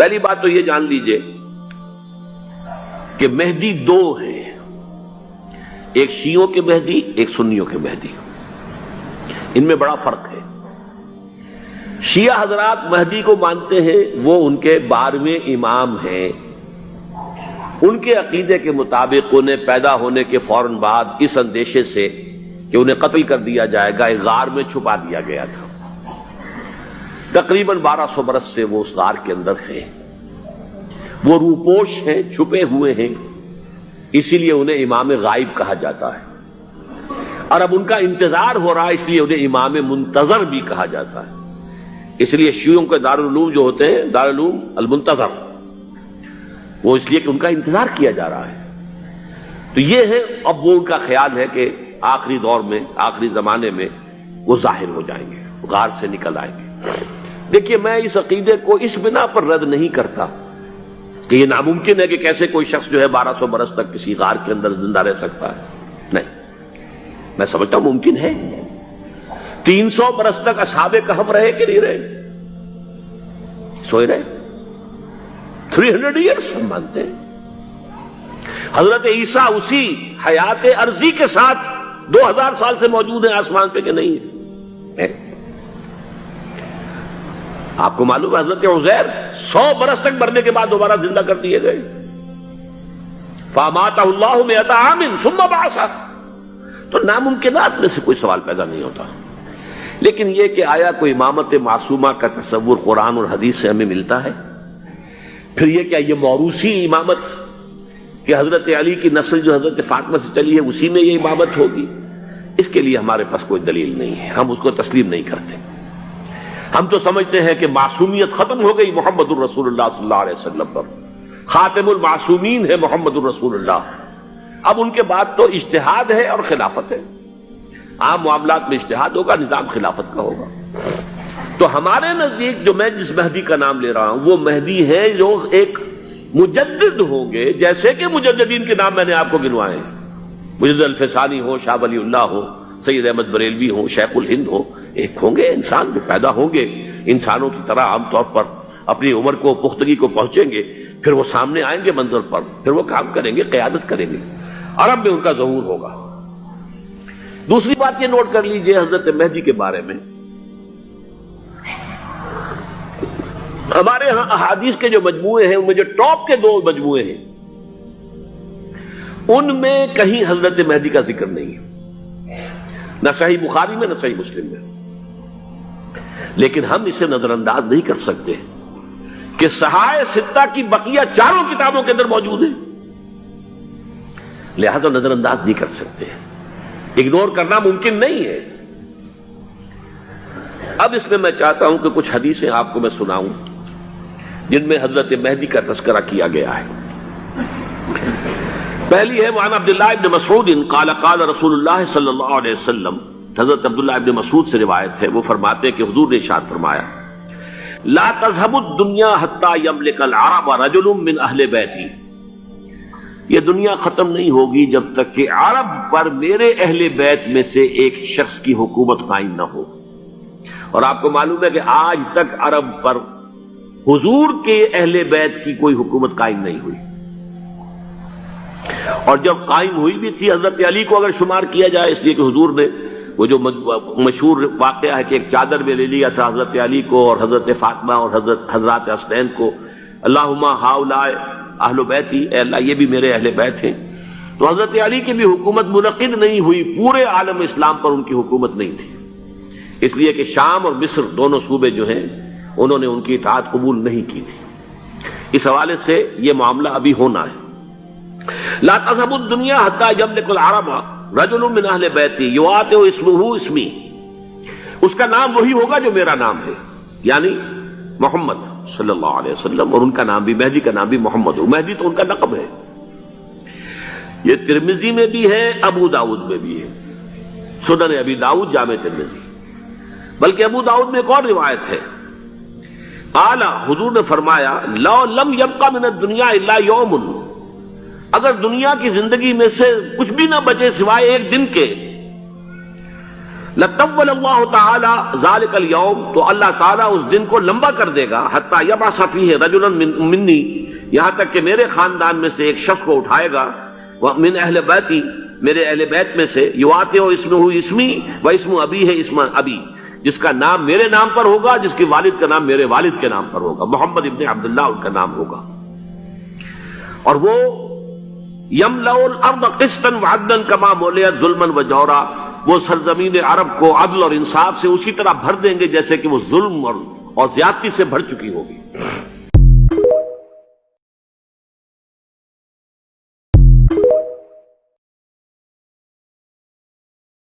پہلی بات تو یہ جان لیجئے کہ مہدی دو ہیں، ایک شیعوں کے مہدی، ایک سنیوں کے مہدی، ان میں بڑا فرق ہے۔ شیعہ حضرات مہدی کو مانتے ہیں، وہ ان کے 12ویں امام ہیں، ان کے عقیدے کے مطابق انہیں پیدا ہونے کے فوراً بعد اس اندیشے سے کہ انہیں قتل کر دیا جائے گا ایک غار میں چھپا دیا گیا تھا۔ تقریباً 1200 برس سے وہ اس غار کے اندر ہیں، وہ روپوش ہیں، چھپے ہوئے ہیں، اسی لیے انہیں امام غائب کہا جاتا ہے، اور اب ان کا انتظار ہو رہا ہے، اس لیے انہیں امام منتظر بھی کہا جاتا ہے۔ اس لیے شیعوں کے دارالعلوم جو ہوتے ہیں دارالعلوم المنتظر، وہ اس لیے کہ ان کا انتظار کیا جا رہا ہے۔ تو یہ ہے، اب وہ ان کا خیال ہے کہ آخری دور میں، آخری زمانے میں وہ ظاہر ہو جائیں گے، غار سے نکل آئیں گے۔ دیکھیے، میں اس عقیدے کو اس بنا پر رد نہیں کرتا کہ یہ ناممکن ہے کہ کیسے کوئی شخص جو ہے 1200 برس تک کسی غار کے اندر زندہ رہ سکتا ہے، نہیں، میں سمجھتا ہوں ممکن ہے۔ 300 برس تک اصحاب کہف رہے کہ نہیں رہے؟ سوئے رہے۔ 300 ایئرس ہم مانتے ہیں۔ حضرت عیسیٰ اسی حیات عرضی کے ساتھ 2000 سال سے موجود ہیں آسمان پہ کہ نہیں ہے؟ آپ کو معلوم ہے حضرت عزیر 100 برس تک مرنے کے بعد دوبارہ زندہ کر دیے گئے۔ فَأَمَاتَهُ اللَّهُ مِئَةَ عَامٍ ثُمَّ بَعَثَهُ۔ تو ناممکنات میں سے کوئی سوال پیدا نہیں ہوتا، لیکن یہ کہ آیا کوئی امامت معصومہ کا تصور قرآن اور حدیث سے ہمیں ملتا ہے؟ پھر یہ کیا یہ موروثی امامت کہ حضرت علی کی نسل جو حضرت فاطمہ سے چلی ہے اسی میں یہ امامت ہوگی؟ اس کے لیے ہمارے پاس کوئی دلیل نہیں ہے، ہم اس کو تسلیم نہیں کرتے۔ ہم تو سمجھتے ہیں کہ معصومیت ختم ہو گئی محمد الرسول اللہ صلی اللہ علیہ وسلم پر، خاتم المعصومین ہے محمد الرسول اللہ۔ اب ان کے بعد تو اجتہاد ہے اور خلافت ہے، عام معاملات میں اجتہاد ہوگا، نظام خلافت کا ہوگا۔ تو ہمارے نزدیک جو میں جس مہدی کا نام لے رہا ہوں وہ مہدی ہے جو ایک مجدد ہوں گے، جیسے کہ مجددین کے نام میں نے آپ کو گنوائے ہیں، مجدد الفسانی ہو، شاہ ولی اللہ ہو، سید احمد بریلوی ہو، شیخ الہند ہو، ایک ہوں گے انسان جو پیدا ہوں گے انسانوں کی طرح عام طور پر اپنی عمر کو، پختگی کو پہنچیں گے، پھر وہ سامنے آئیں گے منظر پر، پھر وہ کام کریں گے، قیادت کریں گے، عرب میں ان کا ظہور ہوگا۔ دوسری بات یہ نوٹ کر لیجئے حضرت مہدی کے بارے میں، ہمارے ہاں احادیث کے جو مجموعے ہیں ان میں جو ٹاپ کے 2 مجموعے ہیں ان میں کہیں حضرت مہدی کا ذکر نہیں ہے، نہ صحیح بخاری میں نہ صحیح مسلم میں، لیکن ہم اسے نظر انداز نہیں کر سکتے کہ صحائح ستہ کی بقیہ 4 کتابوں کے اندر موجود ہیں، لہذا نظر انداز نہیں کر سکتے، اگنور کرنا ممکن نہیں ہے۔ اب اس میں میں چاہتا ہوں کہ کچھ حدیثیں آپ کو میں سناؤں جن میں حضرت مہدی کا تذکرہ کیا گیا ہے۔ پہلی ہے وعن عبداللہ ابن مسعود قال قال رسول اللہ صلی اللہ علیہ وسلم، حضرت عبداللہ ابن مسعود سے روایت ہے، وہ فرماتے ہیں کہ حضور نے ارشاد فرمایا لا تذهب الدنيا حتى يملك العرب رجل من اہل بیتی، یہ دنیا ختم نہیں ہوگی جب تک کہ عرب پر میرے اہل بیت میں سے ایک شخص کی حکومت قائم نہ ہو۔ اور آپ کو معلوم ہے کہ آج تک عرب پر حضور کے اہل بیت کی کوئی حکومت قائم نہیں ہوئی، اور جب قائم ہوئی بھی تھی حضرت علی کو اگر شمار کیا جائے، اس لیے کہ حضور نے وہ جو مشہور واقعہ ہے کہ ایک چادر میں لے لیا تھا حضرت علی کو اور حضرت فاطمہ اور حضرات حسنین کو، اللہم ہؤلاء اہل بیتی، اے اللہ یہ بھی میرے اہل بیت ہیں، تو حضرت علی کی بھی حکومت منعقد نہیں ہوئی، پورے عالم اسلام پر ان کی حکومت نہیں تھی، اس لیے کہ شام اور مصر دونوں صوبے جو ہیں انہوں نے ان کی اطاعت قبول نہیں کی تھی۔ اس حوالے سے یہ معاملہ ابھی ہونا ہے۔ لا تذهب الدنيا حتى يملك العرب رجل من اہل بیتی یواطئ اسمہ اسمی، اس کا نام وہی ہوگا جو میرا نام ہے، یعنی محمد صلی اللہ علیہ وسلم، اور ان کا نام بھی، مہدی کا نام بھی محمد ہو، مہدی تو ان کا لقب ہے۔ یہ ترمذی میں بھی ہے، ابو داؤد میں بھی ہے، سنن ابی داؤد، جامع ترمذی، بلکہ ابو داؤد میں ایک اور روایت ہے، قال، حضور نے فرمایا لو لم يبق من الدنيا الا يوم، اگر دنیا کی زندگی میں سے کچھ بھی نہ بچے سوائے ایک دن کے، لطول اللہ تعالی ذالک الیوم، تو اللہ تعالیٰ اس دن کو لمبا کر دے گا، حتی یبعث فیہ رجلا منی، یہاں تک کہ میرے خاندان میں سے ایک شخص کو اٹھائے گا، من اہل بیتی، میرے اہل بیت میں سے، یواطئ اسمہ اسمی و اسم ابی ہے اسم ابی، جس کا نام میرے نام پر ہوگا، جس کے والد کا نام میرے والد کے نام پر ہوگا، محمد ابن عبداللہ ان کا نام ہوگا، اور وہ یملأ الارض قسطا وعدلا کما ملئت ظلما وجورا، وہ سرزمین عرب کو عدل اور انصاف سے اسی طرح بھر دیں گے جیسے کہ وہ ظلم اور زیادتی سے بھر چکی ہوگی۔